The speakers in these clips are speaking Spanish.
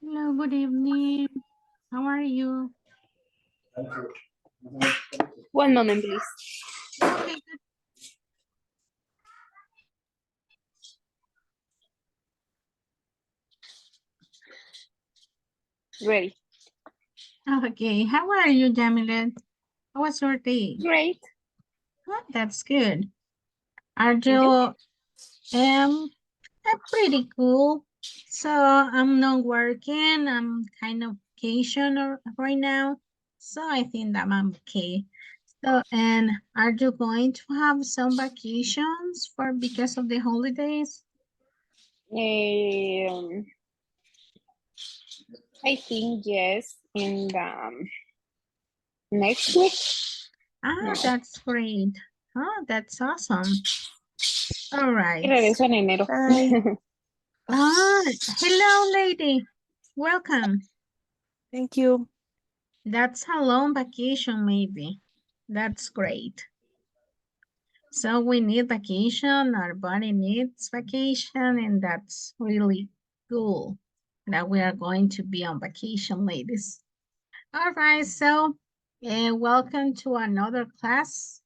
Hello, good evening. How are you? One moment, please. Okay, Ready. good. Okay, how are you, Jamilet? How was your day? Great. Oh, that's good. Are And you? you pretty cool? So I'm not working. I'm kind of vacation right now. So I think that I'm okay. So and are you going to have some vacations for because of the holidays? Um, I think yes. In the next week. No. That's great. Oh, that's awesome. All Y right. regreso en enero. Bye. Hello, lady. Welcome. Thank you. That's a long vacation, maybe. That's great. So we need vacation, our body needs vacation, and that's really cool that we are going to be on vacation, ladies. All right, so welcome to another class.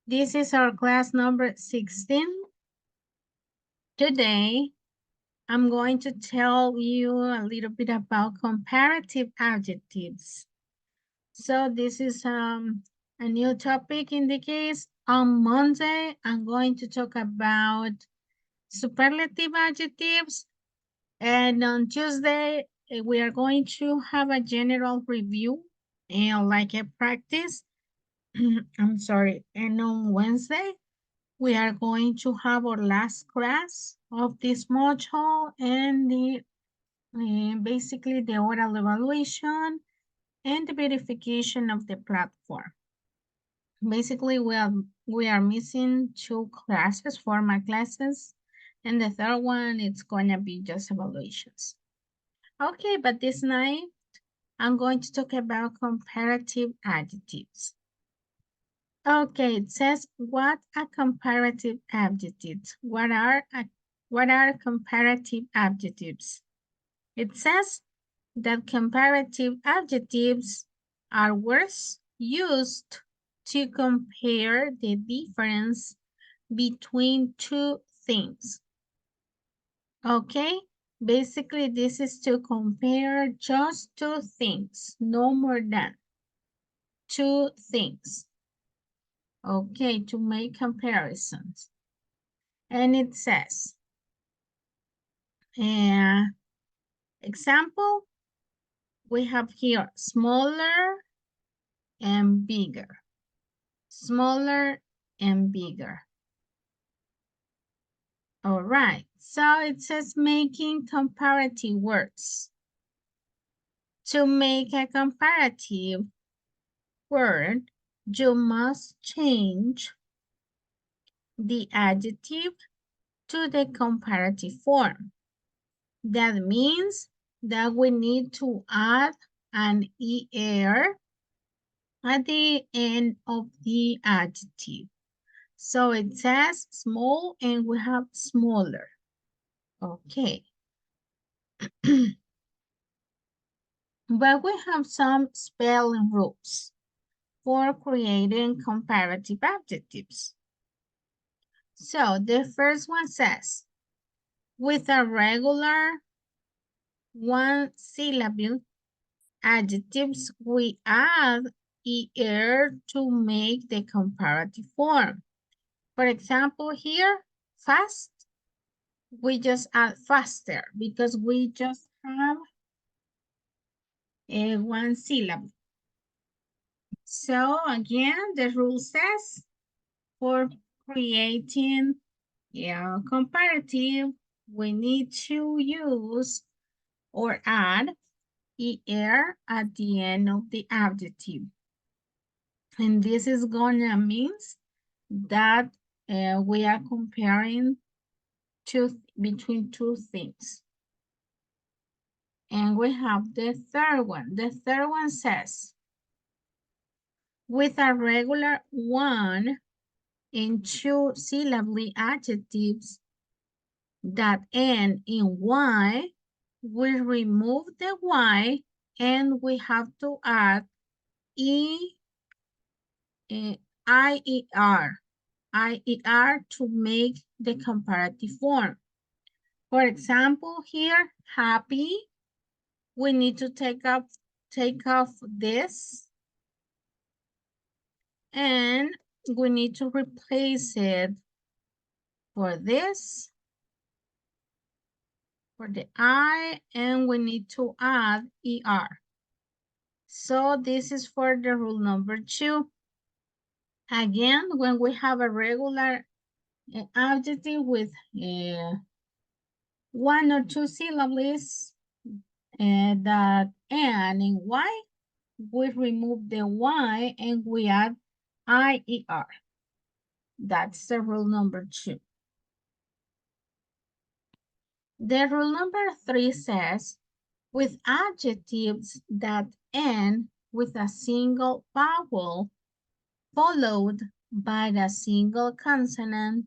This is our class number 16. Today, I'm going to tell you a little bit about comparative adjectives. So this is a new topic in the case. On Monday, I'm going to talk about superlative adjectives. And on Tuesday, we are going to have a general review and like a practice. I'm sorry. And on Wednesday, we are going to have our last class of this module and basically the oral evaluation and the verification of the platform. Basically, we are missing 2 classes, formal classes, and the third one it's gonna be just evaluations. Okay, but this night I'm going to talk about comparative adjectives. Okay, it says what are comparative adjectives? What are comparative adjectives? It says that comparative adjectives are words used to compare the difference between two things. Okay, basically this is to compare just two things, no more than two things. Okay, to make comparisons. And it says, example, we have here smaller and bigger. Smaller and bigger. All right, so it says making comparative words. To make a comparative word, you must change the adjective to the comparative form. That means that we need to add an ER at the end of the adjective. So it says small and we have smaller. Okay. But we have some spelling rules for creating comparative adjectives. So the first one says, with a regular one syllable adjectives, we add er to make the comparative form. For example, here, fast, we just add faster because we just have a one syllable. So again, the rule says for creating comparative, we need to use or add er at the end of the adjective. And this is gonna means that we are comparing between two things. And we have the third one. The third one says, with a regular one and two syllable adjectives that end in Y, we remove the Y and we have to add IER to make the comparative form. For example, here, happy, we need to take off this and we need to replace it for this, for the I, and we need to add ER. So this is for the rule number 2. Again, when we have a regular adjective with 1 or 2 syllables that end in Y, we remove the Y and we add IER. That's the rule number 2. The rule number 3 says, with adjectives that end with a single vowel followed by a single consonant,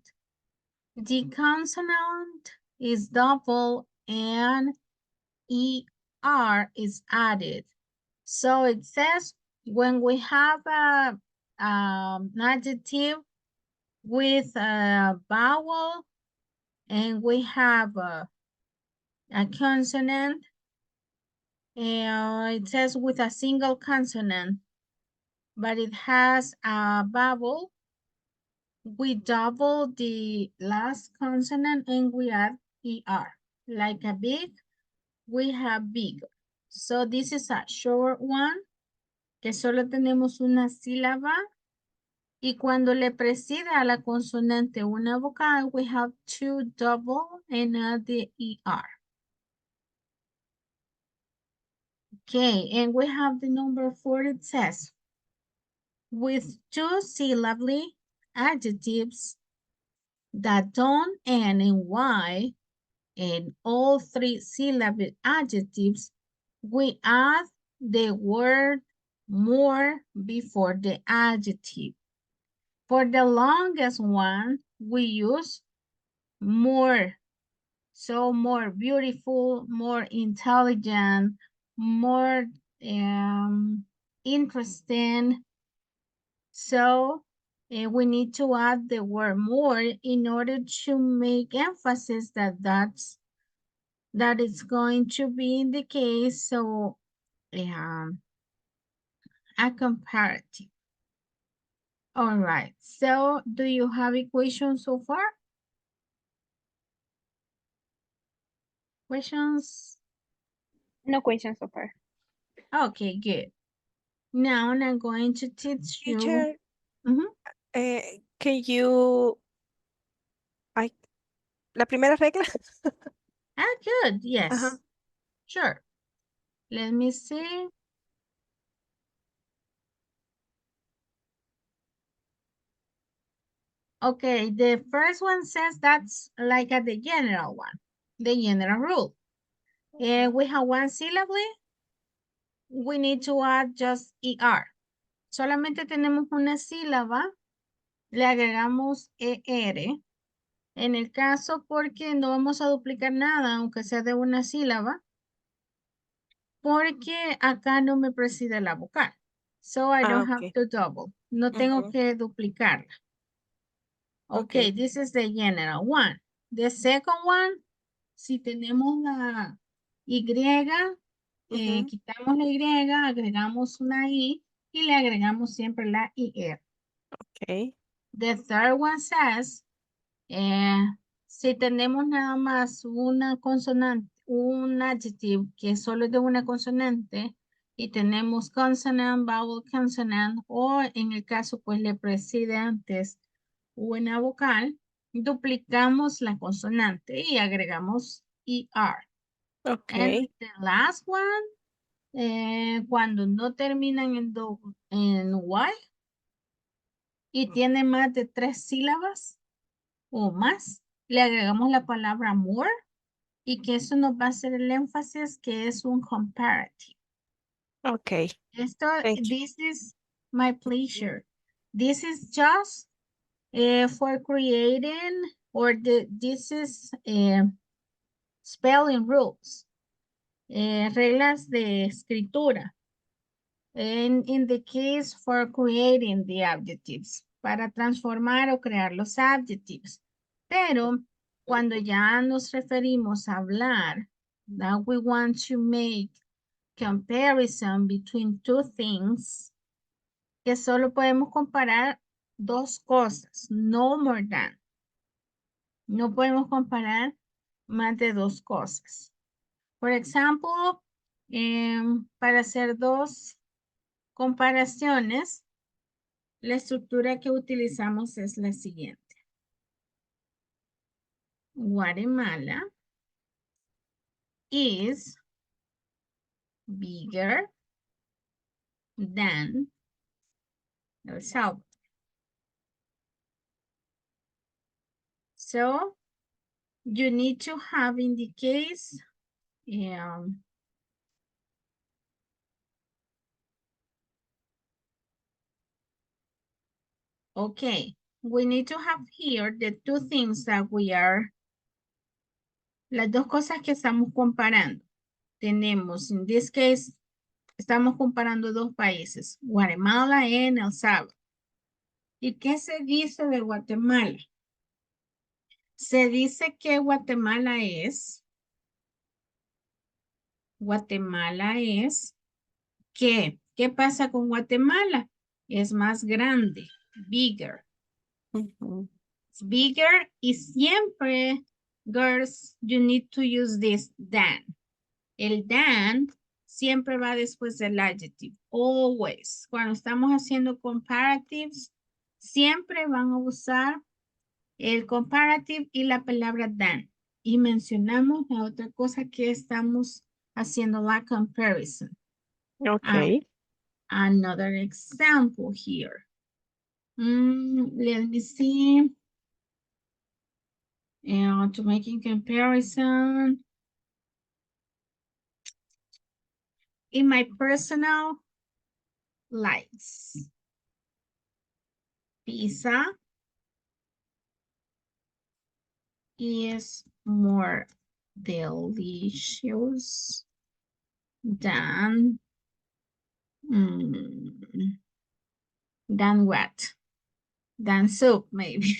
the consonant is double and ER is added. So it says when we have an adjective with a vowel and we have a consonant, it says with a single consonant, but it has a vowel, we double the last consonant and we add ER. Like a big, we have big. So this is a short one, que solo tenemos una sílaba. Y cuando le precede a la consonante una vocal, we have to double and add the ER. Okay, and we have the number 4, it says, with 2 syllable adjectives that don't end in Y and all 3 syllable adjectives, we add the word more before the adjective. For the longest one, we use more. So more beautiful, more intelligent, more interesting. So we need to add the word more in order to make emphasis that is going to be in the case. So a comparative. All right. So do you have equations so far? Questions? No questions so far. Okay, good. Now I'm going to teach you. Teacher, Mhm. can you... la primera regla? Good, yes. Uh-huh. Sure. Let me see. Okay, the first one says that's like the general one, the general rule. We have 1 syllable. We need to add just ER. Solamente tenemos una sílaba, le agregamos ER. En el caso porque no vamos a duplicar nada, aunque sea de una sílaba, porque acá no me preside la vocal. So I don't have to double. No tengo que duplicarla. Okay, this is the general one. The second one, si tenemos la Y, quitamos la Y, agregamos una I y le agregamos siempre la IR. Okay. The third one says, si tenemos nada más una consonante, un adjective que solo es de una consonante y tenemos consonant, vowel, consonant, o en el caso pues le precede antes una vocal, duplicamos la consonante y agregamos ER. Okay. And the last one, cuando no terminan en Y y tiene más de 3 sílabas o más, le agregamos la palabra more y que eso nos va a hacer el énfasis que es un comparative. Okay. This is my pleasure. This is just for creating, or this is spelling rules. reglas de escritura. In the case for creating the adjectives, para transformar o crear los adjectives. Pero cuando ya nos referimos a hablar, that we want to make comparison between two things, que solo podemos comparar dos cosas, no more than. No podemos comparar más de dos cosas. Por ejemplo, para hacer dos comparaciones, la estructura que utilizamos es la siguiente. Guatemala is bigger than El Salvador. So, you need to have in the case, okay, we need to have here the two things that we are, las dos cosas que estamos comparando. Tenemos, in this case, estamos comparando dos países, Guatemala y El Salvador. ¿Y qué se dice de Guatemala? Se dice que Guatemala es ¿qué? ¿Qué pasa con Guatemala? Es más grande, bigger. Ujú. It's bigger y siempre, girls, you need to use this than. El than siempre va después del adjective, always. Cuando estamos haciendo comparatives, siempre van a usar el comparative y la palabra than. Y mencionamos la otra cosa que estamos haciendo la comparison. Okay. Another example here. Let me see. To making comparison. In my personal likes. Pizza is more delicious than what? Than soup, maybe,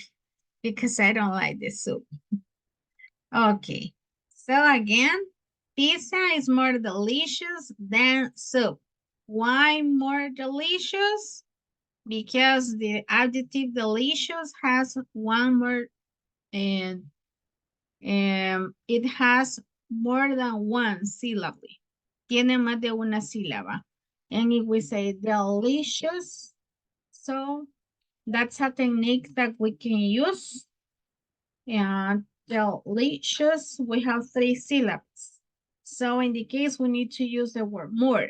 because I don't like the soup. Okay, so again, pizza is more delicious than soup. Why more delicious? Because the adjective delicious has one more, and it has more than one syllable. Tiene más de una sílaba. And if we say delicious, so that's a technique that we can use. And delicious, we have 3 syllables. So in the case, we need to use the word more.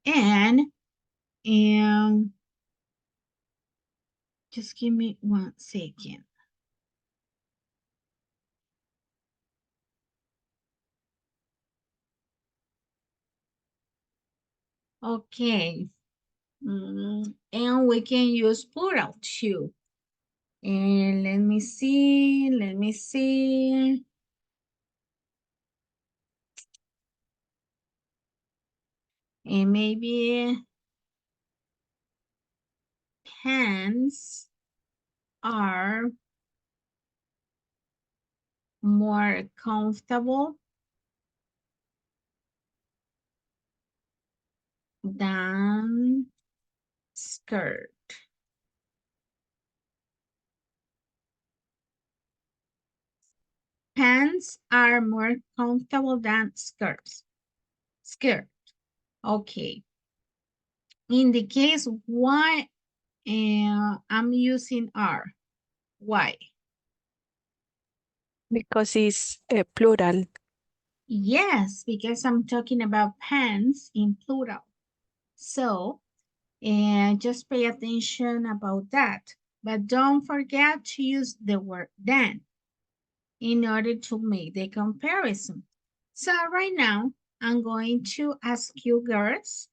And just give me 1 second. Okay. And we can use plural too. And let me see. And maybe pants are more comfortable than skirt. Pants are more comfortable than skirts. Skirt. Okay. In the case why I'm using are. Why? Because it's plural. Yes, because I'm talking about pants in plural. So, just pay attention about that. But don't forget to use the word than in order to make the comparison. So right now, I'm going to ask you girls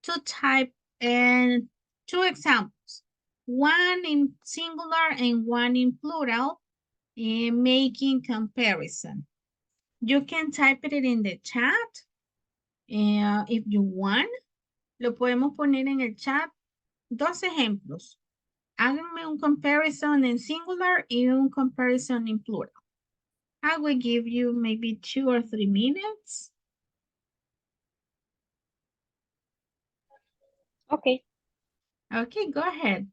to type in 2 examples. One in singular and one in plural, making comparison. You can type it in the chat if you want. Lo podemos poner en el chat. Dos ejemplos. Háganme un comparison en singular y un comparison in plural. I will give you maybe 2 or 3 minutes. Okay. Okay, go ahead.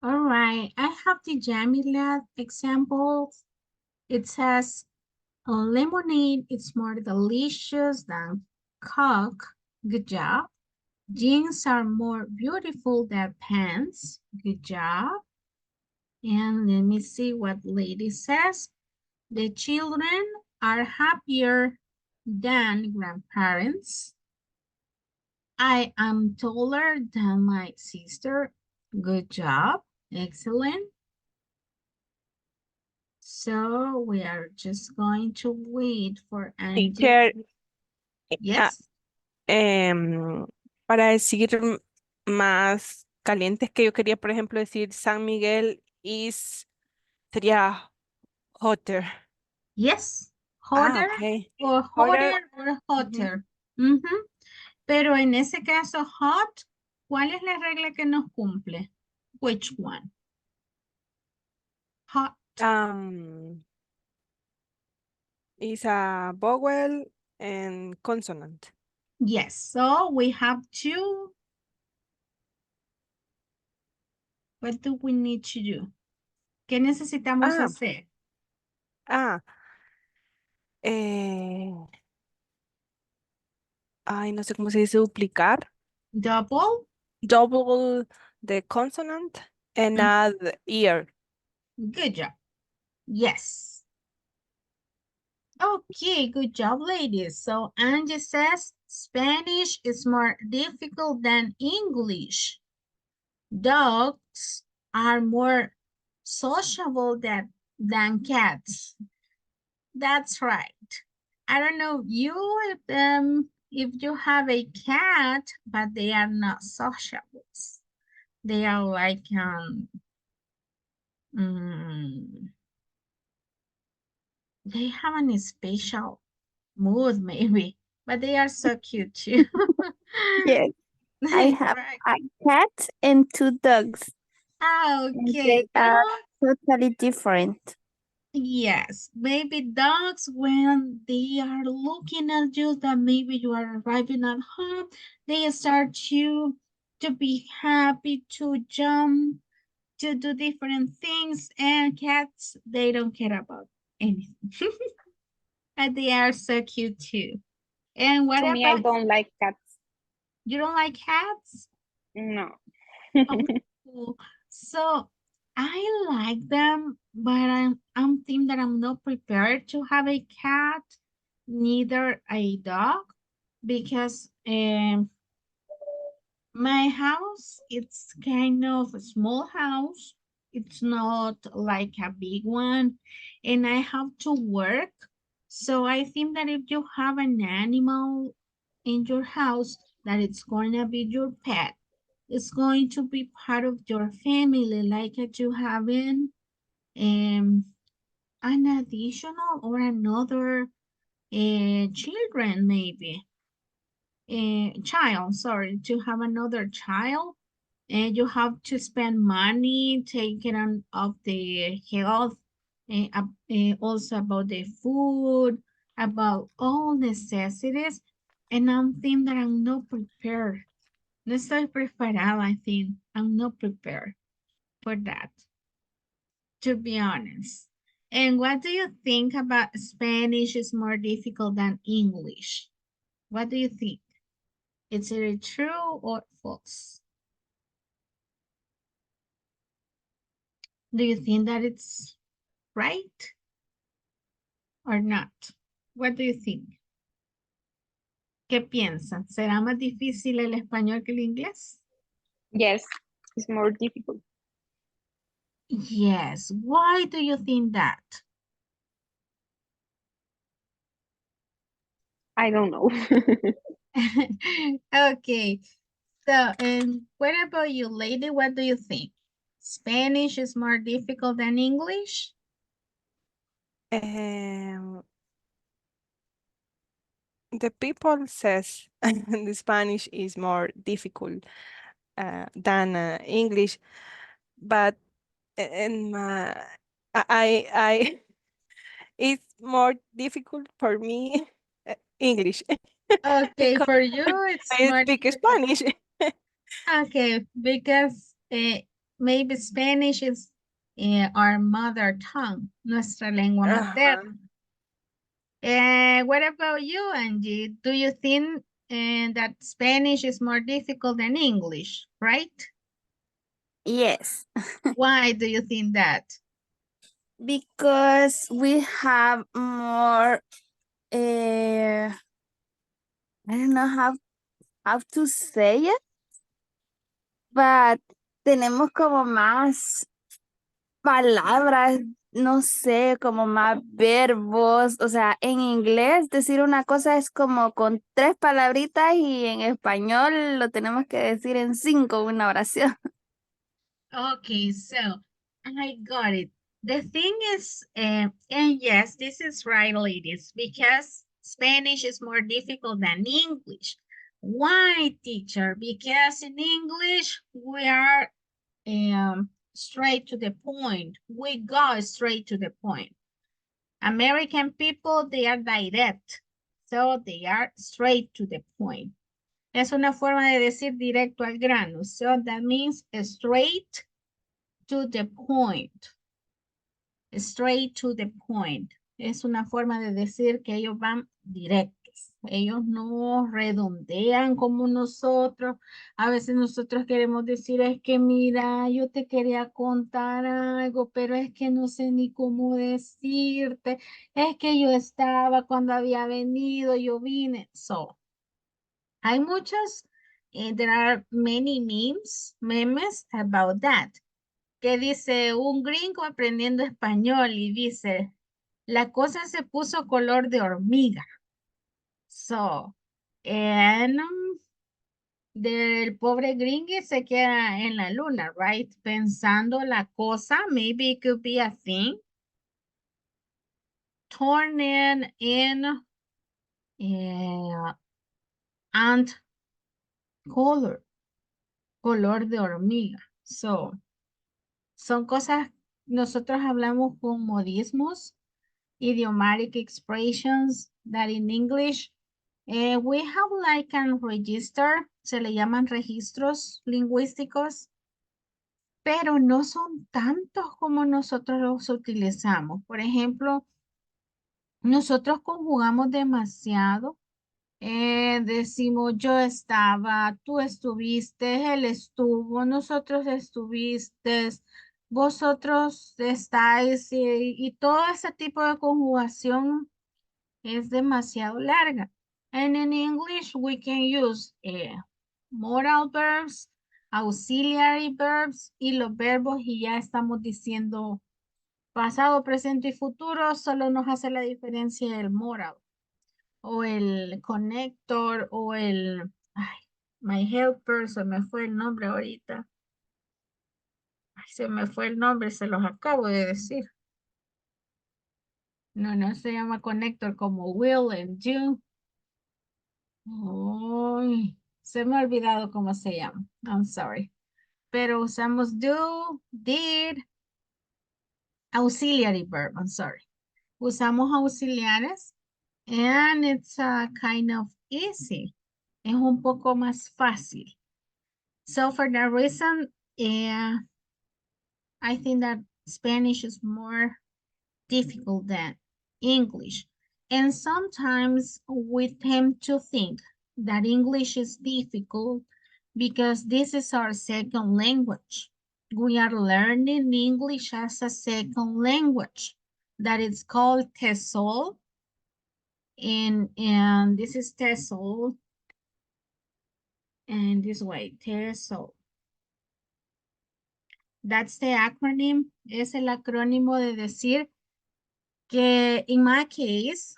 All right, I have the Jamila example. It says, lemonade is more delicious than Coke. Good job. Jeans are more beautiful than pants. Good job. And let me see what lady says. The children are happier than grandparents. I am taller than my sister. Good job. Excellent. So we are just going to wait for Angie. Teacher, Yes. para decir más calientes que yo quería, por ejemplo, decir San Miguel sería hotter. Yes. Ah, Hotter ok. or Hotter. hotter or Ujú. hotter. Ujú. Pero en ese caso, hot, ¿cuál es la regla que nos cumple? Which one? Hot. Is a vowel and consonant. Yes. So we have to. What do we need to do? ¿Qué necesitamos Ah, hacer? ah. Eh, Ay, no sé cómo se dice duplicar. Double. double the consonant and add the ear. Good job. Yes. Okay, good job, ladies. So Angie says Spanish is more difficult than English. Dogs are more sociable than cats. That's right. I don't know if you have a cat, but they are not sociable. They are like mm, they have a special mood maybe, but they are so cute too. Yes, I have Right. a cat and 2 dogs. And Okay, they are dog. totally different. Yes, maybe dogs when they are looking at you that maybe you are arriving at home, they start to be happy, to jump, to do different things, and cats, they don't care about anything. And they are so cute too. And what To me, I about don't like cats. you don't like cats? No. Oh, so I like them, but I'm thinking that I'm not prepared to have a cat, neither a dog, because my house it's kind of a small house. It's not like a big one, and I have to work. So I think that if you have an animal in your house, that it's going to be your pet. It's going to be part of your family, like you having an additional or another children, maybe. Child, sorry, to have another child. And you have to spend money taking on of the health, also about the food, about all necessities. And I'm thinking that I'm not prepared. No estoy preparada, I think. I'm not prepared for that, to be honest. And what do you think about Spanish is more difficult than English? What do you think? Is it true or false? Do you think that it's right or not? What do you think? ¿Qué piensan? ¿Será más difícil el español que el inglés? Yes, it's more difficult. Yes. Why do you think that? I don't know. Okay. So, and what about you, lady? What do you think? Spanish is more difficult than English? The people says the Spanish is more difficult than English, but and I it's more difficult for me English Okay, because for you, it's I more speak difficult. Spanish. Okay, because maybe Spanish is our mother tongue, nuestra lengua Ajá. materna. What about you, Angie? Do you think that Spanish is more difficult than English, right? Yes, Why do you think that? because we have more, I don't know how to say it, but tenemos como más palabras, no sé, como más verbos. O sea, en inglés decir una cosa es como con 3 palabritas y en español lo tenemos que decir en 5 una oración. Okay, so I got it. The thing is, and yes, this is right, ladies, because Spanish is more difficult than English. Why, teacher? Because in English, we are straight to the point. We go straight to the point. American people, they are direct. So they are straight to the point. Es una forma de decir directo al grano. So that means straight to the point. Straight to the point. Es una forma de decir que ellos van directos. Ellos no redondean como nosotros. A veces nosotros queremos decir, es que mira, yo te quería contar algo, pero es que no sé ni cómo decirte. Es que yo estaba cuando había venido, yo vine. So, hay muchos, there are many memes about that. Que dice un gringo aprendiendo español y dice, la cosa se puso color de hormiga. So, and del pobre gringo se queda en la luna, right? Pensando la cosa, maybe it could be a thing. Turning in ant color, color de hormiga. So, son cosas, nosotros hablamos con modismos, idiomatic expressions that in English we have like a register, se le llaman registros lingüísticos, pero no son tantos como nosotros los utilizamos. Por ejemplo, nosotros conjugamos demasiado. Decimos yo estaba, tú estuviste, él estuvo, nosotros estuviste, vosotros estáis y todo ese tipo de conjugación es demasiado larga. And in English we can use modal verbs, auxiliary verbs y los verbos y ya estamos diciendo pasado, presente y futuro, solo nos hace la diferencia el modal o el connector o el, ay, my helper, se me fue el nombre ahorita. Ay, se me fue el nombre, se los acabo de decir. No, no se llama connector como will and do. Ay, se me ha olvidado cómo se llama. I'm sorry. Pero usamos do, did, auxiliary verb, I'm sorry. Usamos auxiliares and it's kind of easy. Es un poco más fácil. So for that reason, I think that Spanish is more difficult than English. And sometimes we tend to think that English is difficult because this is our second language. We are learning English as a second language that is called TESOL. And this is TESOL. And this way, TESOL. That's the acronym. Es el acrónimo de decir que in my case,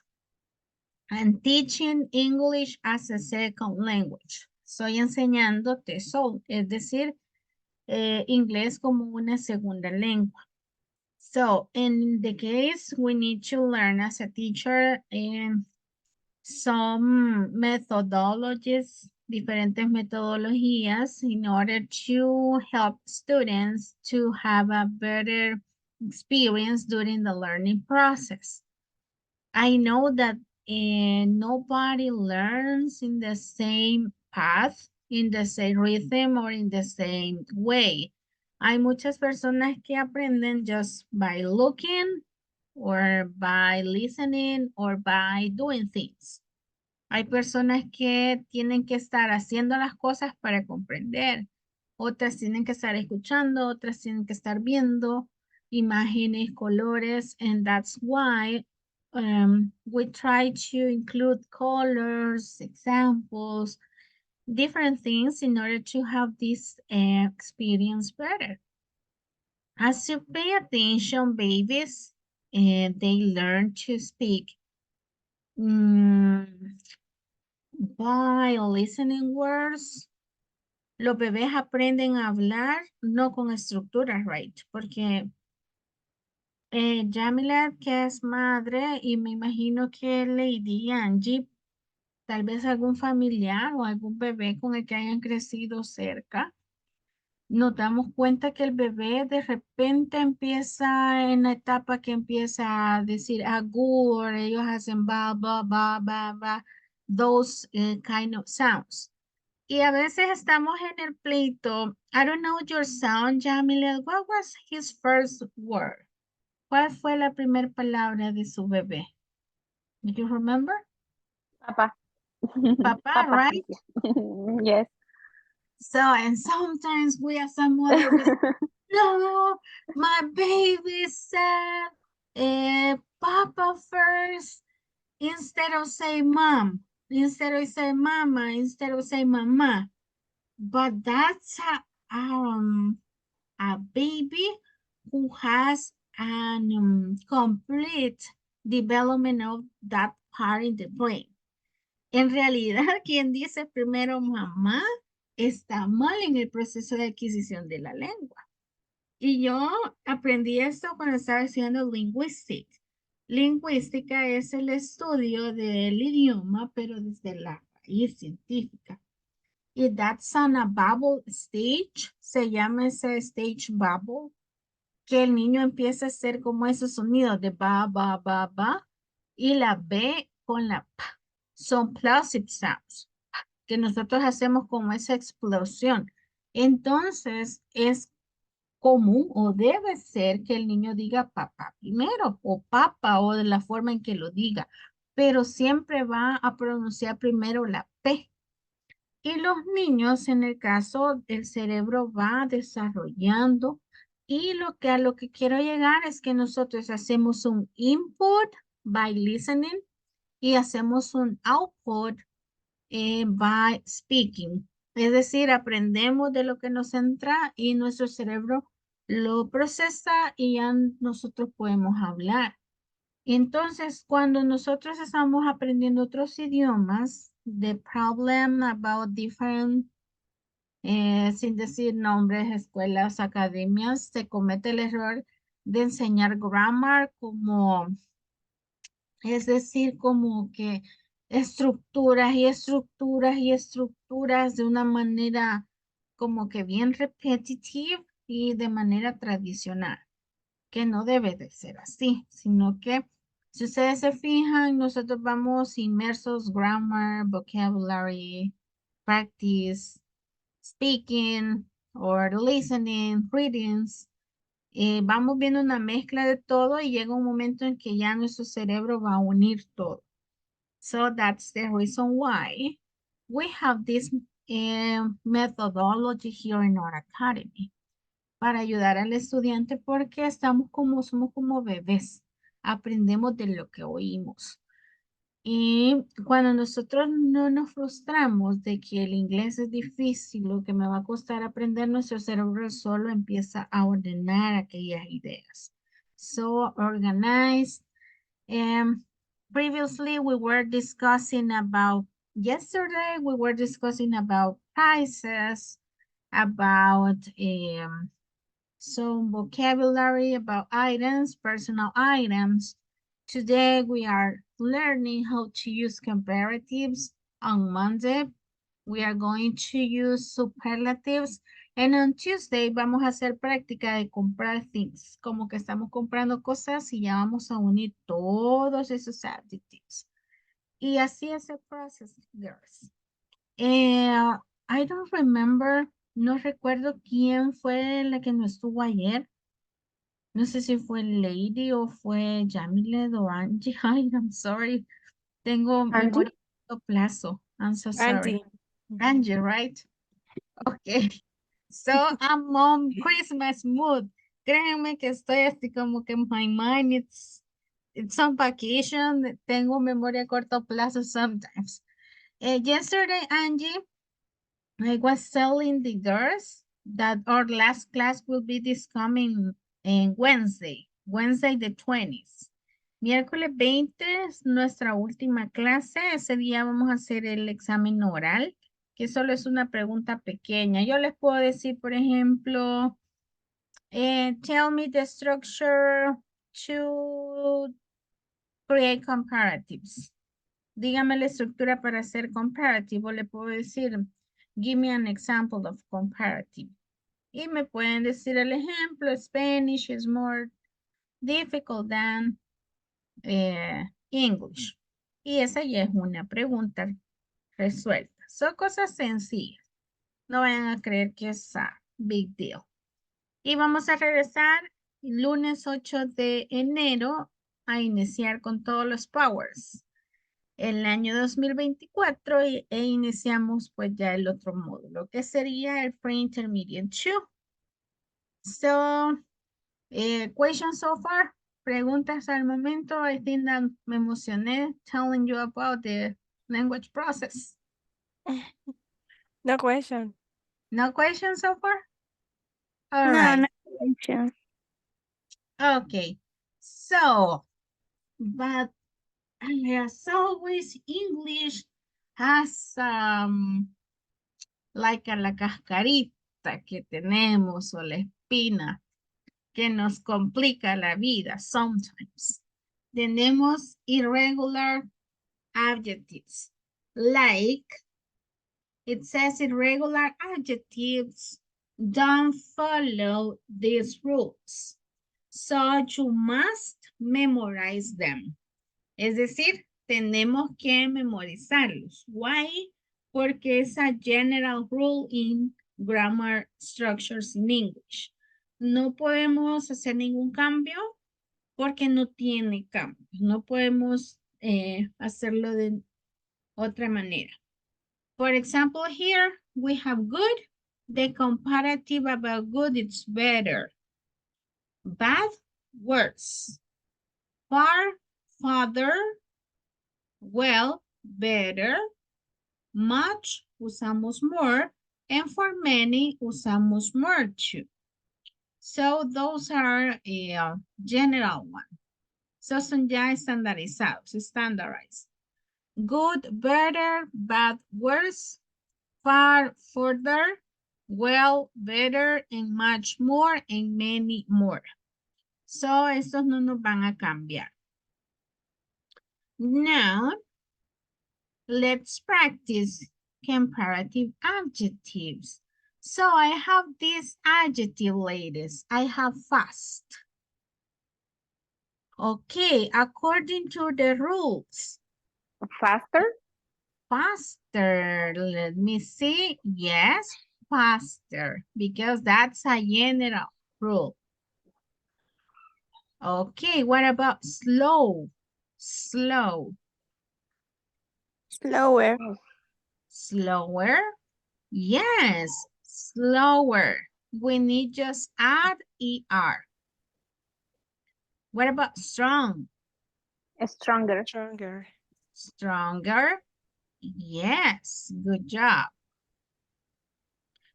I'm teaching English as a second language. Estoy enseñando TESOL, es decir, inglés como una segunda lengua. So, in the case, we need to learn as a teacher some methodologies, diferentes metodologías in order to help students to have a better experience during the learning process. I know that nobody learns in the same path, in the same rhythm, or in the same way. Hay muchas personas que aprenden just by looking, or by listening, or by doing things. Hay personas que tienen que estar haciendo las cosas para comprender. Otras tienen que estar escuchando, otras tienen que estar viendo imágenes, colores, and that's why we try to include colors, examples, different things in order to have this experience better. As you pay attention, babies, they learn to speak by listening words. Los bebés aprenden a hablar no con estructuras, right? Porque Yamila, que es madre, y me imagino que Lady Angie, tal vez algún familiar o algún bebé con el que hayan crecido cerca, nos damos cuenta que el bebé de repente empieza en la etapa que empieza a decir agur, ellos hacen ba, ba, ba, ba, ba, those kind of sounds. Y a veces estamos en el pleito. I don't know your sound, Yamila. What was his first word? ¿Cuál fue la primera palabra de su bebé? Do you remember? Papa. Papa, right? Yes. So, and sometimes we as a mother, we say, no, my baby said, Papa first, instead of say mom, instead of say mama, instead of say mama. But that's a baby who has an complete development of that part in the brain. En realidad, quien dice primero mamá está mal en el proceso de adquisición de la lengua. Y yo aprendí esto cuando estaba estudiando linguística. Lingüística es el estudio del idioma, pero desde la raíz científica. Y that's on a bubble stage, se llama ese stage bubble, que el niño empieza a hacer como esos sonidos de ba, y la B con la P. Son plosive sounds, que nosotros hacemos como esa explosión. Entonces, es común o debe ser que el niño diga papá primero, o papa, o de la forma en que lo diga, pero siempre va a pronunciar primero la P. Y los niños, en el caso, el cerebro va desarrollando y a lo que quiero llegar es que nosotros hacemos un input by listening y hacemos un output by speaking. Es decir, aprendemos de lo que nos entra y nuestro cerebro lo procesa y ya nosotros podemos hablar. Entonces, cuando nosotros estamos aprendiendo otros idiomas, the problem about different, sin decir nombres, escuelas, academias, se comete el error de enseñar grammar como, es decir, como que estructuras y estructuras y estructuras de una manera como que bien repetitiva y de manera tradicional, que no debe de ser así, sino que si ustedes se fijan, nosotros vamos inmersos, grammar, vocabulary, practice, speaking, or listening, readings. Vamos viendo una mezcla de todo y llega un momento en que ya nuestro cerebro va a unir todo. So that's the reason why we have this methodology here in our academy, para ayudar al estudiante porque somos como bebés, aprendemos de lo que oímos. Y cuando nosotros no nos frustramos de que el inglés es difícil, lo que me va a costar aprender, nuestro cerebro solo empieza a ordenar aquellas ideas. So organized. Previously, yesterday we were discussing about prices, about some vocabulary about items, personal items. Today we are learning how to use comparatives. On Monday, we are going to use superlatives. And on Tuesday vamos a hacer práctica de comprar things, como que estamos comprando cosas y ya vamos a unir todos esos adjectives. Y así es el proceso, girls. I don't remember, no recuerdo quién fue la que no estuvo ayer. No sé si fue Lady o fue Jamilet o Angie. Ay, I'm sorry. Tengo memoria a corto plazo. I'm so sorry. Angie. Angie, right? Okay. So I'm on Christmas mood. Créanme que estoy así como que my mind it's on vacation. Tengo memoria a corto plazo sometimes. Yesterday, Angie, I was telling the girls that our last class will be this coming Wednesday the 20th. Miércoles 20 es nuestra última clase. Ese día vamos a hacer el examen oral, que solo es una pregunta pequeña. Yo les puedo decir, por ejemplo, tell me the structure to create comparatives. Dígame la estructura para hacer comparativo. Le puedo decir, give me an example of comparative. Y me pueden decir el ejemplo, Spanish is more difficult than English. Y esa ya es una pregunta resuelta. Son cosas sencillas. No vayan a creer que es big deal. Y vamos a regresar el lunes 8 de enero a iniciar con todos los powers. el año 2024 e iniciamos pues ya el otro módulo, que sería el Pre-Intermediate 2. So, questions so far? Preguntas al momento. I think that me emocioné telling you about the language process. No question. No questions so far? All No, right. no question. Okay. So, but as always, English has like a la cascarita que tenemos o la espina que nos complica la vida sometimes. Tenemos irregular adjectives, like it says irregular adjectives don't follow these rules. So you must memorize them. Es decir, tenemos que memorizarlos. Why? Porque es a general rule in grammar structures in English. No podemos hacer ningún cambio porque no tiene cambio. No podemos hacerlo de otra manera. For example, here we have good. The comparative about good is better. Bad, worse. Far, farther. Well, better. Much, usamos more. And for many, usamos more too. So those are a general one. So son ya estandarizados, standardized. Good, better, bad, worse, far, further, well, better, and much more, and many more. So estos no nos van a cambiar. Now, let's practice comparative adjectives. So I have this adjective, ladies. I have fast. Okay, according to the rules. Faster? Faster, let me see. Yes, faster, because that's a general rule. Okay, what about slow? Slow. Slower. Slower? Yes, slower. We need just add ER. What about strong? Stronger. Stronger. Stronger? Yes, good job.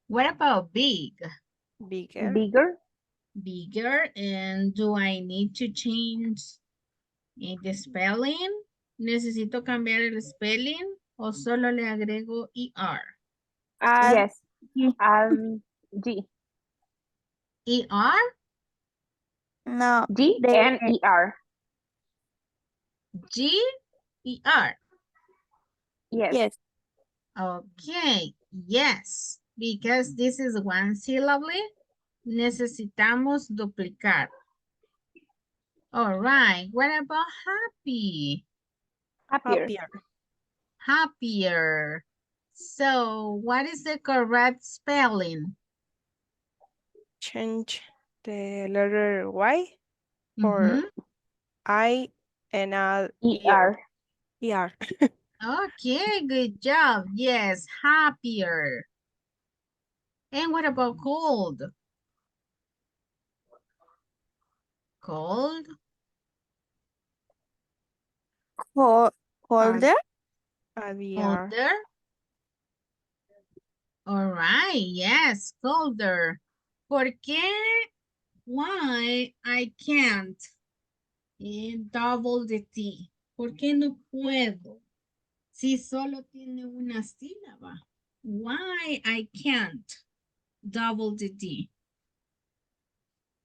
What about big? Bigger. Bigger. Bigger, and do I need to change the spelling? ¿Necesito cambiar el spelling o solo le agrego ER? Yes. G. G. ER? No. G the- and ER. G? ER. Yes. Yes. Okay, yes, because this is one syllable, necesitamos duplicar. All right, what about happy? Happier. Happier. Happier. So, what is the correct spelling? Change the letter Y or Mhm. I and add ER. ER. Okay, good job. Yes, happier. And what about cold? Cold? Colder. Add ER. Colder? All right, yes, colder. ¿Por qué? Why I can't double the T? ¿Por qué no puedo? Si solo tiene una sílaba. Why I can't double the T?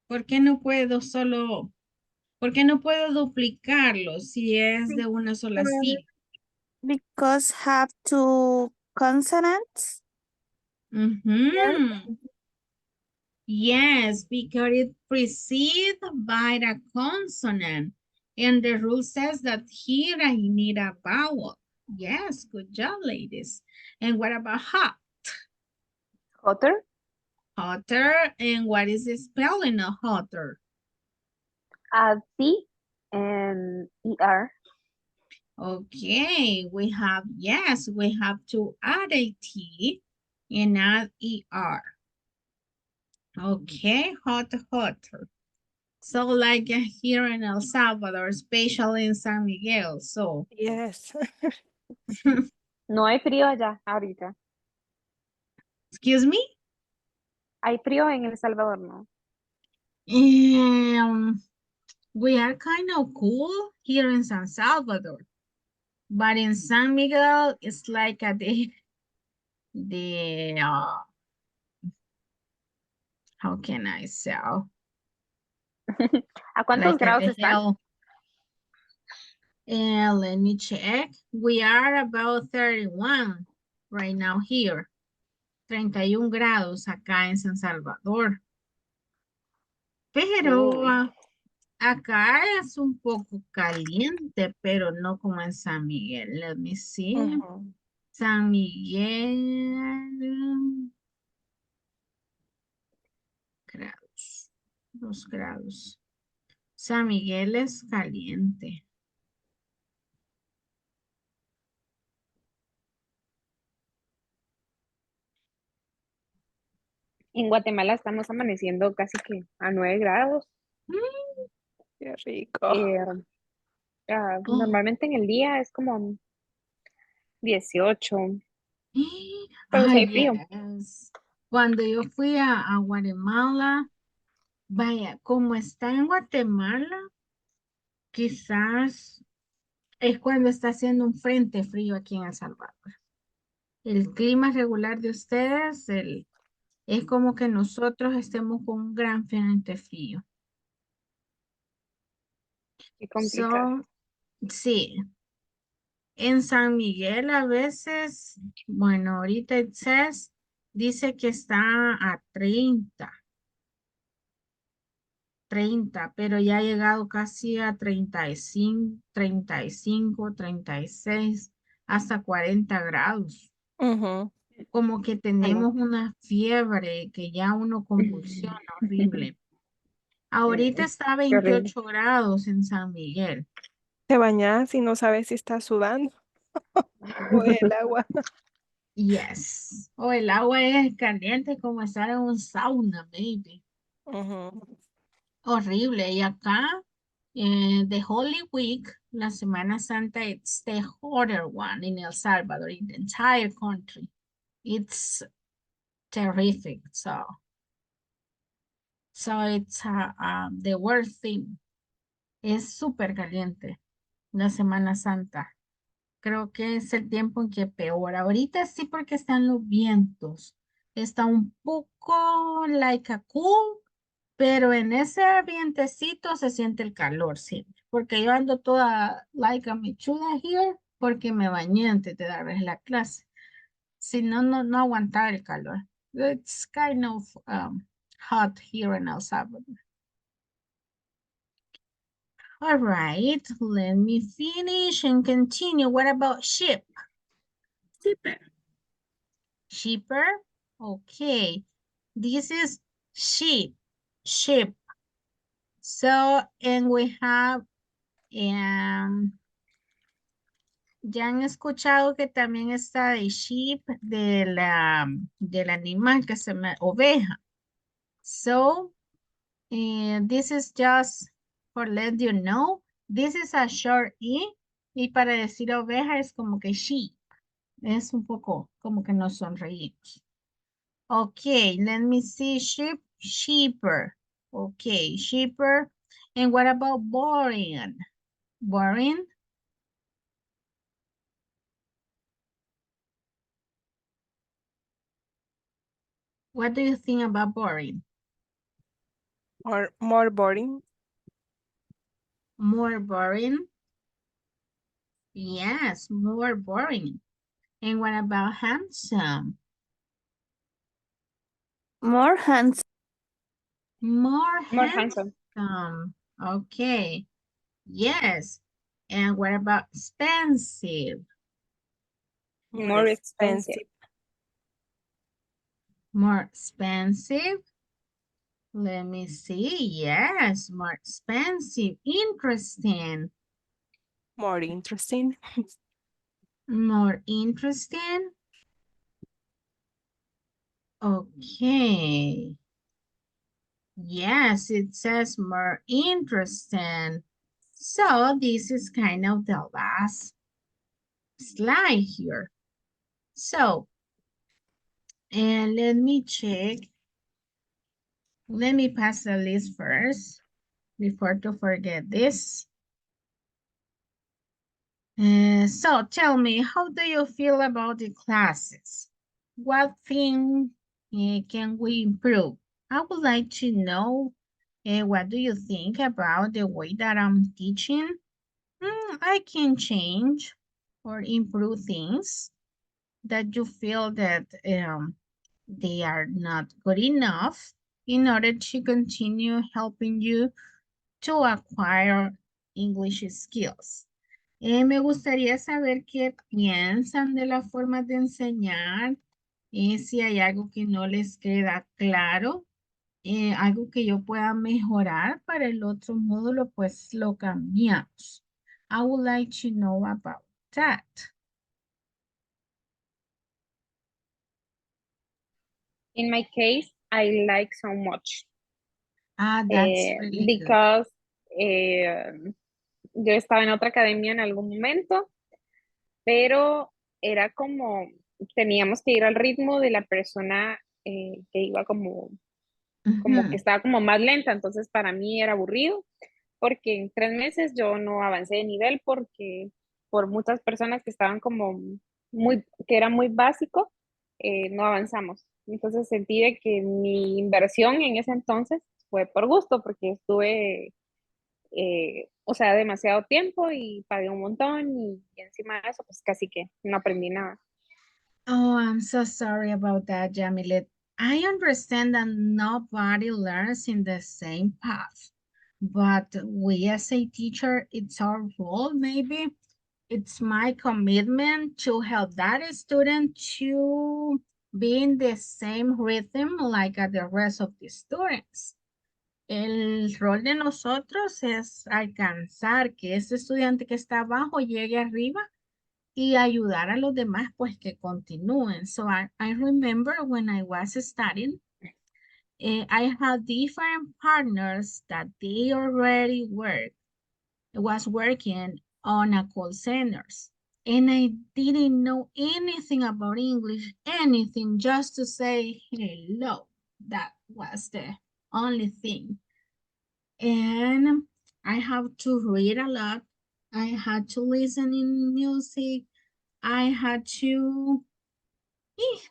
¿Por qué no puedo solo, por qué no puedo duplicarlo si es de una sola sílaba? Because have two consonants. Mhm. Yes, because it precedes by the consonant. And the rule says that here I need a vowel. Yes, good job, ladies. And what about hot? Hotter. Hotter. And what is the spelling of hotter? T and ER. Okay, we have, yes, we have to add a T and add ER. Okay, hot. So like here in El Salvador, especially in San Miguel, so. Yes. No hay frío allá ahorita. Excuse me? Hay frío en El Salvador, ¿no? We are kind of cool here in San Salvador, but in San Miguel, it's like how can I say? ¿A cuántos Like grados the están? hell. And let me check. We are about 31 right now here. 31 grados acá en San Salvador. Pero acá es un poco caliente, pero no como en San Miguel. Let me see. Ujú. San Miguel. Grados. 2 grados. San Miguel es caliente. En Guatemala estamos amaneciendo casi que a 9 grados. Qué rico. Oh. Normalmente en el día es como 18. Pero sí Ay, hay frío. yes. Cuando yo fui a Guatemala, vaya, como está en Guatemala, quizás es cuando está haciendo un frente frío aquí en El Salvador. El clima regular de ustedes, es como que nosotros estemos con un gran frente frío. Qué complicado. So, sí. En San Miguel a veces, bueno, ahorita it says, dice que está a 30, pero ya ha llegado casi a 35, 36, hasta 40 grados. Ujú. Como que Hola. tenemos una fiebre que ya uno convulsiona horrible. Ahorita está a Qué horrible. 28 grados en San Miguel. Te bañas y no sabes si estás sudando o es el agua. Yes. O el agua es caliente como estar en un sauna, baby. Ujú. Horrible. Y acá, the Holy Week, la Semana Santa, it's the hotter one in El Salvador, in the entire country. It's terrific. So it's the worst thing. Es súper caliente la Semana Santa. Creo que es el tiempo en que peor. Ahorita sí porque están los vientos. Está un poco like a cool, pero en ese vientecito se siente el calor siempre. Porque yo ando toda like a mechuda here porque me bañé antes de darles la clase. Si no, no aguantaba el calor. It's kind of hot here in El Salvador. All right, let me finish and continue. What about ship? Shipper? Okay. This is sheep. Ship. So, and we have, ya han escuchado que también está de sheep, del animal que se llama oveja. So, this is just for let you know, this is a short E, y para decir oveja es como que sheep. Es un poco como que nos sonreímos. Okay, let me see, sheep, sheeper. Okay, sheeper. And what about boring? Boring? What do you think about boring? Or more boring. More boring? Yes, more boring. And what about handsome? More hands. More More handsome. handsome. Okay. Yes. And what about expensive? More expensive. More expensive? Let me see. Yes, more expensive. Interesting. More interesting. More interesting. Okay. Yes, it says more interesting. So this is kind of the last slide here. So, and let me check. Let me pass the list first before to forget this. So tell me, how do you feel about the classes? What thing can we improve? I would like to know what do you think about the way that I'm teaching? I can change or improve things that you feel that they are not good enough in order to continue helping you to acquire English skills. Me gustaría saber qué piensan de la forma de enseñar, si hay algo que no les queda claro, algo que yo pueda mejorar para el otro módulo, pues lo cambiamos. I would like to know about that. In my case, I like so much That's really good. because yo estaba en otra academia en algún momento, pero era como, teníamos que ir al ritmo de la persona que iba como que estaba como más lenta, entonces para mí era aburrido, porque en 3 meses yo no avancé de nivel porque por muchas personas que estaban como que era muy básico, no avanzamos. Entonces sentí de que mi inversión en ese entonces fue por gusto, porque estuve, o sea, demasiado tiempo y pagué un montón y encima de eso, pues casi que no aprendí nada. Oh, I'm so sorry about that, Jamilet. I understand that nobody learns in the same path, but we as a teacher, it's our role, maybe. It's my commitment to help that student to be in the same rhythm like the rest of the students. El rol de nosotros es alcanzar que ese estudiante que está abajo llegue arriba y ayudar a los demás pues que continúen. So I remember when I was studying, I had different partners that they already was working on a call centers. And I didn't know anything about English, anything, just to say hello. That was the only thing. And I have to read a lot. I had to listen in music. I had to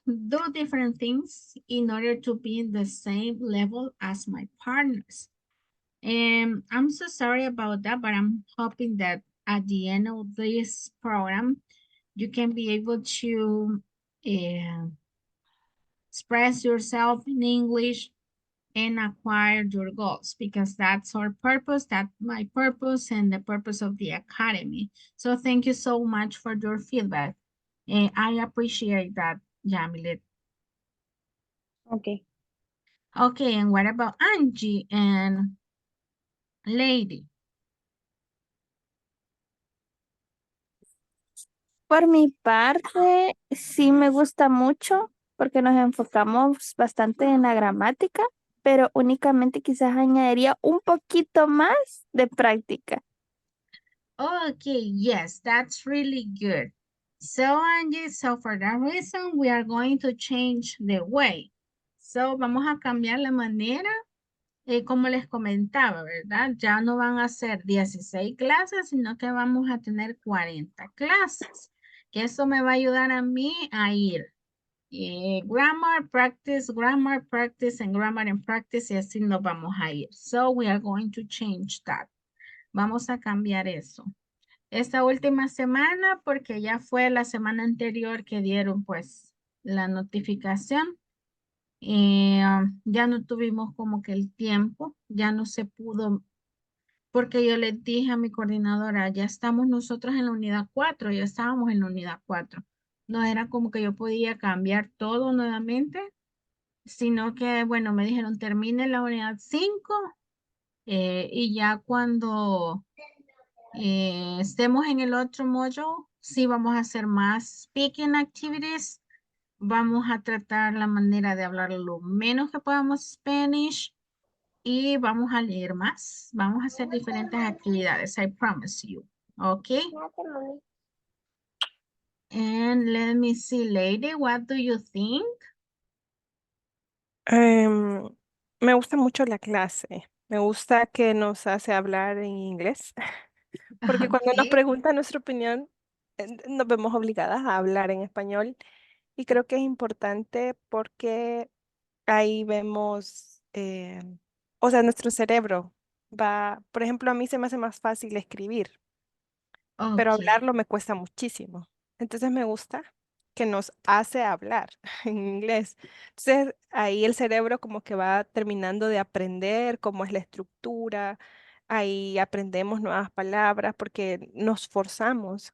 do different things in order to be in the same level as my partners. And I'm so sorry about that, but I'm hoping that at the end of this program, you can be able to express yourself in English and acquire your goals, because that's our purpose, that's my purpose and the purpose of the academy. So thank you so much for your feedback. I appreciate that, Jamilet. Ok. Okay, and what about Angie and Lady? Por mi parte, sí me gusta mucho porque nos enfocamos bastante en la gramática, pero únicamente quizás añadiría un poquito más de práctica. Okay, yes, that's really good. So, Angie, so for that reason, we are going to change the way. So, vamos a cambiar la manera, como les comentaba, ¿verdad? Ya no van a ser 16 clases, sino que vamos a tener 40 clases. Que eso me va a ayudar a mí a ir grammar, practice, and grammar and practice, y así nos vamos a ir. So, we are going to change that. Vamos a cambiar eso. Esta última semana, porque ya fue la semana anterior que dieron pues la notificación, ya no tuvimos como que el tiempo, ya no se pudo, porque yo les dije a mi coordinadora, ya estamos nosotros en la unidad 4, ya estábamos en la unidad 4. No era como que yo podía cambiar todo nuevamente, sino que, bueno, me dijeron termine la unidad 5 y ya cuando estemos en el otro módulo, sí vamos a hacer más speaking activities. Vamos a tratar la manera de hablar lo menos que podamos Spanish y vamos a leer más. Vamos a hacer diferentes actividades, I promise you. Okay. And let me see, lady, what do you think? Em, Me gusta mucho la clase. Me gusta que nos hace hablar en inglés, porque cuando nos Okay. preguntan nuestra opinión, nos vemos obligadas a hablar en español. Y creo que es importante porque ahí vemos, o sea, nuestro cerebro va, por ejemplo, a mí se me hace más fácil escribir, pero Okay. hablarlo me cuesta muchísimo. Entonces me gusta que nos hace hablar en inglés. Entonces ahí el cerebro como que va terminando de aprender cómo es la estructura, ahí aprendemos nuevas palabras porque nos forzamos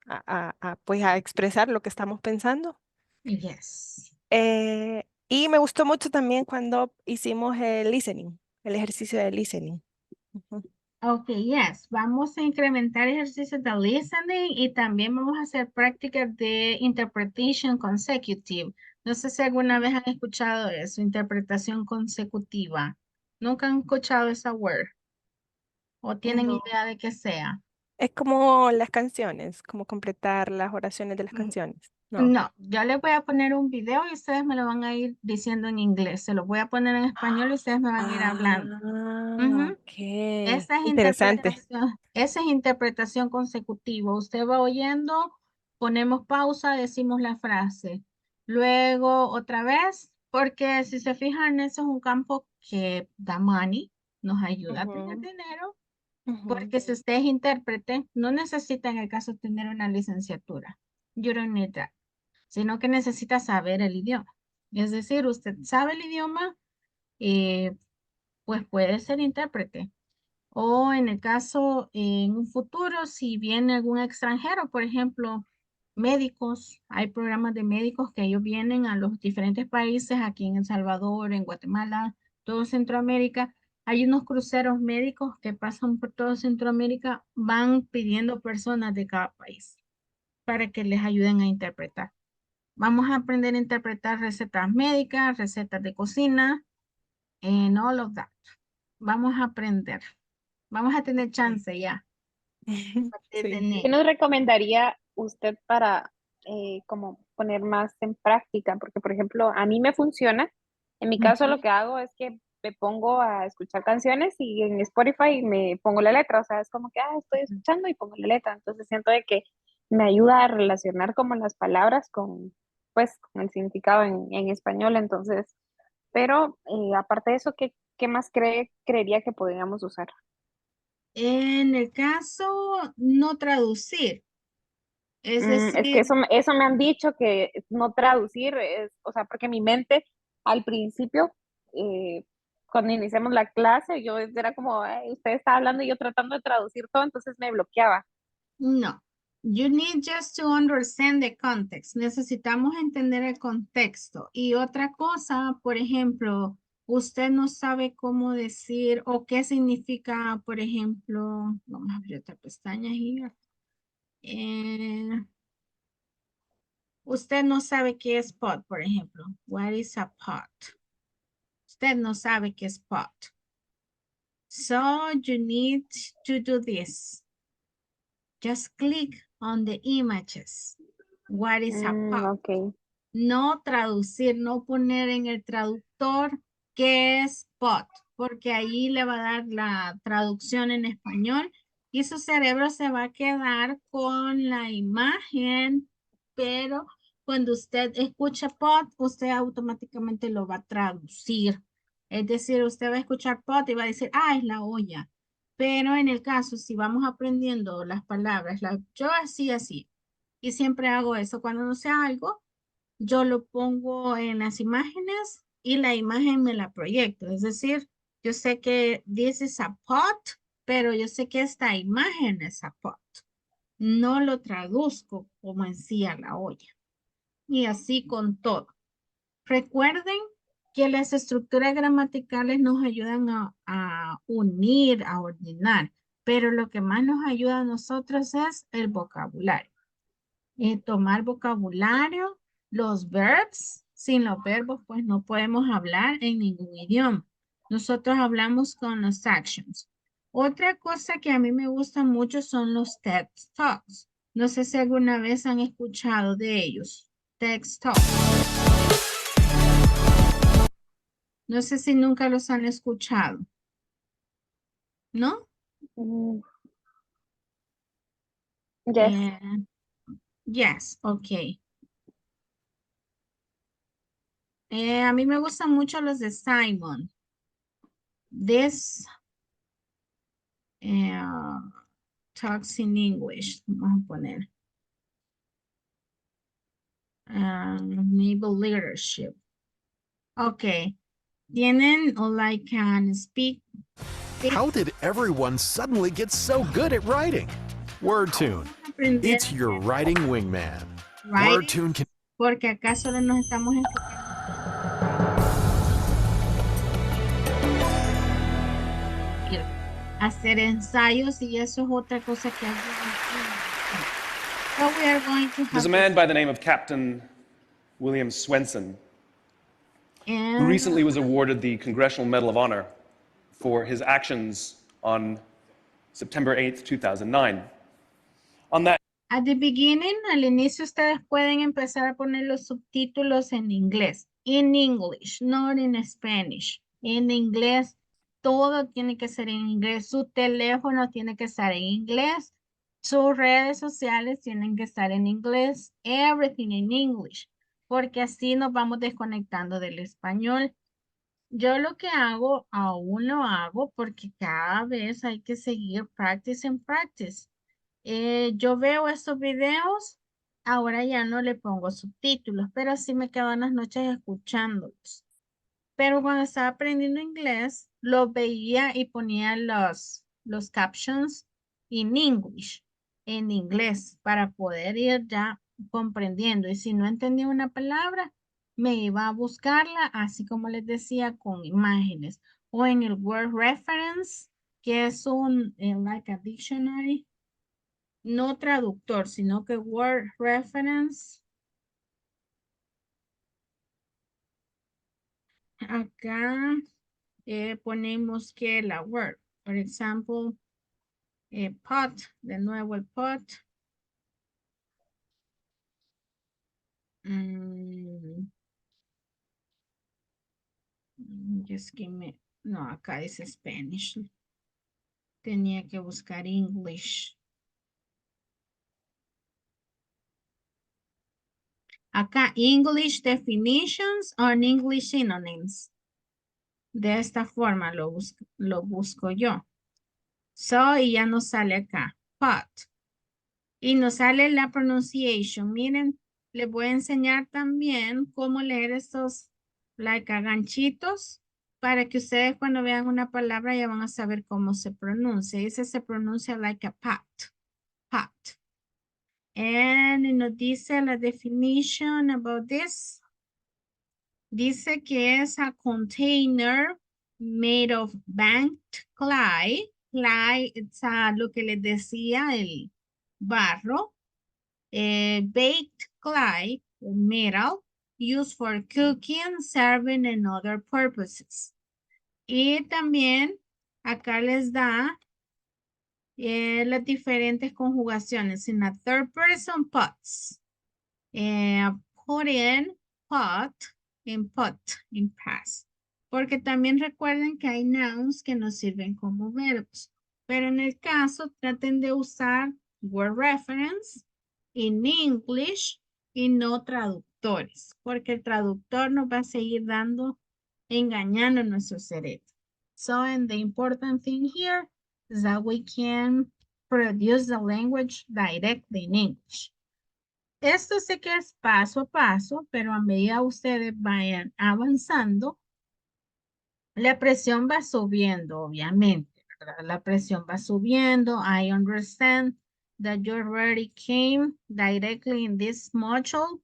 pues a expresar lo que estamos pensando. Yes. Y me gustó mucho también cuando hicimos el listening, el ejercicio de listening. Ujú. Okay, yes. Vamos a incrementar ejercicios de listening y también vamos a hacer prácticas de interpretation consecutive. No sé si alguna vez han escuchado eso, interpretación consecutiva. ¿Nunca han escuchado esa word? ¿O tienen No. idea de qué sea? Es como las canciones, como completar las oraciones de las Mm, canciones. No. No, yo les voy a poner un video y ustedes me lo van a ir diciendo en inglés. Se lo voy a poner en español y ustedes me van a ir hablando. Ah, Ujú. ok. Interesante. Esa es interpretación consecutiva. Usted va oyendo, ponemos pausa, decimos la frase. Luego otra vez, porque si se fijan, eso es un campo que da money, nos ayuda a tener Ujú, dinero, ujú, porque si usted es intérprete, no necesita en el caso tener una licenciatura. You don't need that, sino que necesita saber el idioma. Es decir, usted sabe el idioma, eh, pues puede ser intérprete. O en el caso, en un futuro, si viene algún extranjero, por ejemplo, médicos, hay programas de médicos que ellos vienen a los diferentes países, aquí en El Salvador, en Guatemala, todo Centroamérica. Hay unos cruceros médicos que pasan por todo Centroamérica, van pidiendo personas de cada país para que les ayuden a interpretar. Vamos a aprender a interpretar recetas médicas, recetas de cocina, en all of that. Vamos a aprender. Vamos a tener ok. chance ya. A partir de Sí. ¿Qué enero. nos recomendaría usted para como poner más en práctica? Porque, por ejemplo, a mí me funciona. En mi caso, lo Ujú. que hago es que me pongo a escuchar canciones y en Spotify me pongo la letra. O sea, es como que, estoy escuchando y pongo la letra. Entonces siento de que me ayuda a relacionar como las palabras con, pues, con el significado en español. Entonces, pero aparte de eso, ¿qué más creería que podríamos usar? En el caso, no traducir. Es Es que decir, eso me han dicho que no traducir es, o sea, porque mi mente al principio, eh, cuando iniciamos la clase, yo era como, "Ay, usted está hablando y yo tratando de traducir todo, entonces me bloqueaba. no. You need just to understand the context. Necesitamos entender el contexto. Y otra cosa, por ejemplo, usted no sabe cómo decir o qué significa, por ejemplo, vamos a abrir otra pestaña here. Usted no sabe qué es pot, por ejemplo. What is a pot? Usted no sabe qué es pot. So you need to do this. Just click on the images. What is a pot? Ok. No traducir, no poner en el traductor qué es pot, porque ahí le va a dar la traducción en español y su cerebro se va a quedar con la imagen, pero cuando usted escucha pot, usted automáticamente lo va a traducir. Es decir, usted va a escuchar pot y va a decir, es la olla. Pero en el caso, si vamos aprendiendo las palabras, yo así, y siempre hago eso. Cuando no sé algo, yo lo pongo en las imágenes y la imagen me la proyecto. Es decir, yo sé que this is a pot, pero yo sé que esta imagen es a pot. No lo traduzco como en sí a la olla. Y así con todo. Recuerden que las estructuras gramaticales nos ayudan a unir, a ordenar. pero lo que más nos ayuda a nosotros es el vocabulario. Tomar vocabulario, los verbs. Sin los verbos, pues no podemos hablar en ningún idioma. Nosotros hablamos con los actions. Otra cosa que a mí me gusta mucho son los TED Talks. No sé si alguna vez han escuchado de ellos. TED Talks. No sé si nunca los han escuchado. ¿No? Mm, yes. Yes, ok. A mí me gustan mucho los de Simon. This talks in English. Vamos a poner. Naval leadership. Ok. Tienen like can speak. How did everyone suddenly get so good at writing? WordTune. Aprender It's your writing wingman. writing, WordTune can porque acá solo nos estamos enfocando en hacer ensayos y eso es otra cosa que so we are going to There's a have man by the name of Captain William Swenson, who and recently was awarded the Congressional Medal of Honor for his actions on September 8th, 2009. On that at the beginning, al inicio ustedes pueden empezar a poner los subtítulos en inglés. In English, not in Spanish. En inglés, todo tiene que ser en inglés. Su teléfono tiene que estar en inglés. Sus redes sociales tienen que estar en inglés. Everything in English. Porque así nos vamos desconectando del español. Yo lo que hago, aún lo hago porque cada vez hay que seguir practice and practice. Yo veo estos videos, ahora ya no le pongo subtítulos, pero sí me quedo en las noches escuchándolos. Pero cuando estaba aprendiendo inglés, los veía y ponía los captions en English, en inglés, para poder ir ya comprendiendo. Y si no entendía una palabra, me iba a buscarla, así como les decía, con imágenes. O en el Word Reference, que es un, like a dictionary, no traductor, sino que Word Reference. Acá ponemos que la word, por ejemplo, pot, de nuevo el pot. Just give me, no, acá dice Spanish. Tenía que buscar English. Acá, English definitions or English synonyms. De esta forma lo busco yo. So, y ya nos sale acá, pot. Y nos sale la pronunciation. Miren, les voy a enseñar también cómo leer estos, like, ganchitos, para que ustedes cuando vean una palabra ya van a saber cómo se pronuncia. Ese se pronuncia like a pot, pot. And nos dice la definition about this. Dice que es a container made of banked clay. Clay, es lo que les decía, el barro. Baked clay, metal, used for cooking, serving, and other purposes. Y también acá les da las diferentes conjugaciones. En la third person, pots. Put in, pot, en pot, en past. Porque también recuerden que hay nouns que nos sirven como verbos. Pero en el caso, traten de usar word reference in English y no traductores. Porque el traductor nos va a seguir engañando nuestro cerebro. So, and the important thing here is that we can produce the language directly in English. Esto sé que es paso a paso, pero a medida ustedes vayan avanzando, la presión va subiendo, obviamente, ¿verdad? La presión va subiendo. I understand that you already came directly in this module.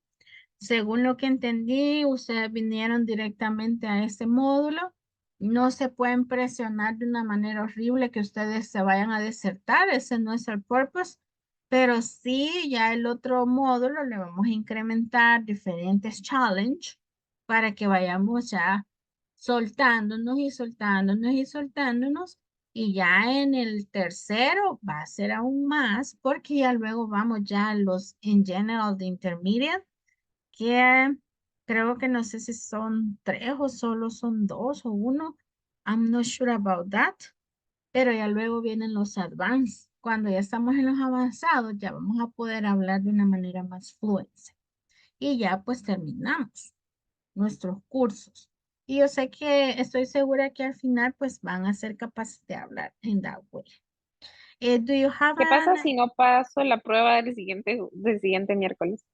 Según lo que entendí, ustedes vinieron directamente a este módulo. No se pueden presionar de una manera horrible que ustedes se vayan a desertar, ese no es el purpose, pero sí ya el otro módulo le vamos a incrementar diferentes challenge para que vayamos ya soltándonos y soltándonos y soltándonos, y ya en el tercero va a ser aún más porque ya luego vamos ya a los in general de intermediate, que creo que no sé si son 3 o solo son 2 o 1. I'm not sure about that. Pero ya luego vienen los advanced. Cuando ya estamos en los avanzados, ya vamos a poder hablar de una manera más fluente. Y ya pues terminamos nuestros cursos. Y yo sé que estoy segura que al final pues van a ser capaces de hablar en that way. Do you have ¿Qué pasa si no paso la prueba del siguiente miércoles?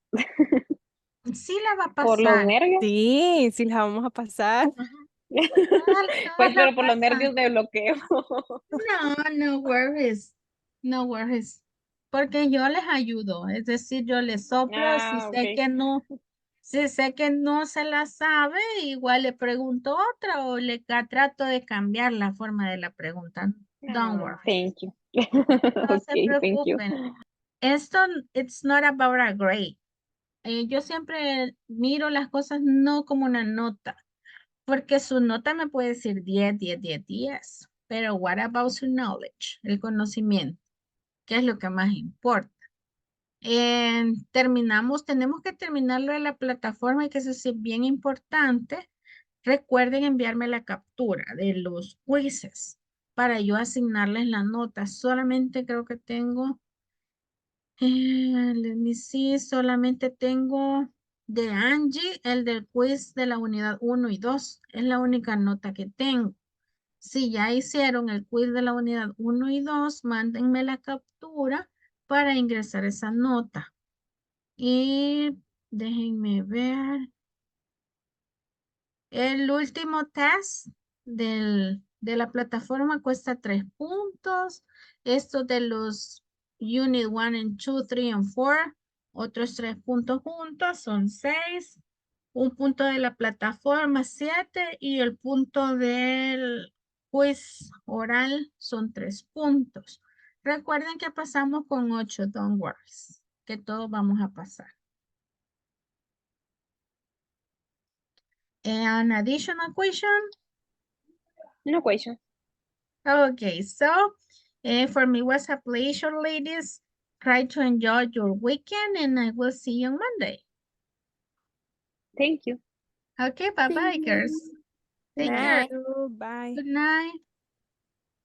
Sí la va a ¿Por los pasar. nervios? Sí, sí la vamos a pasar. Ajá. Todas Pues, la pero por los pasan. nervios me bloqueo. No, no worries. No worries. Porque yo les ayudo. Es decir, yo les soplo. Ah, ok. Si sé que no se la sabe, igual le pregunto otra o trato de cambiar la forma de la pregunta. Don't Ah, worry. thank you. No se Ok, thank you. preocupen. Esto, it's not about a grade. Yo siempre miro las cosas no como una nota, porque su nota me puede decir 10, 10, 10, 10. Pero what about su knowledge? El conocimiento, que es lo que más importa. Tenemos que terminarlo de la plataforma y que eso sí es bien importante. Recuerden enviarme la captura de los quizzes para yo asignarles la nota. Solamente creo que tengo, let me see, solamente tengo de Angie, el del quiz de la unidad 1 y 2. Es la única nota que tengo. Si ya hicieron el quiz de la unidad 1 y 2, mándenme la captura para ingresar esa nota. Y déjenme ver. El último test de la plataforma cuesta 3 puntos. Esto de los Unit 1 and 2, 3 and 4, otros 3 puntos juntos, son 6. Un punto de la plataforma, 7. Y el punto del quiz oral son 3 puntos. Recuerden que pasamos con 8, don't worry, que todos vamos a pasar. An additional question? No question. Okay, so for me was a pleasure, ladies. Try to enjoy your weekend and I will see you on Monday. Thank you. Okay, bye-bye, girls. Take care. Thank you. Bye. Good night.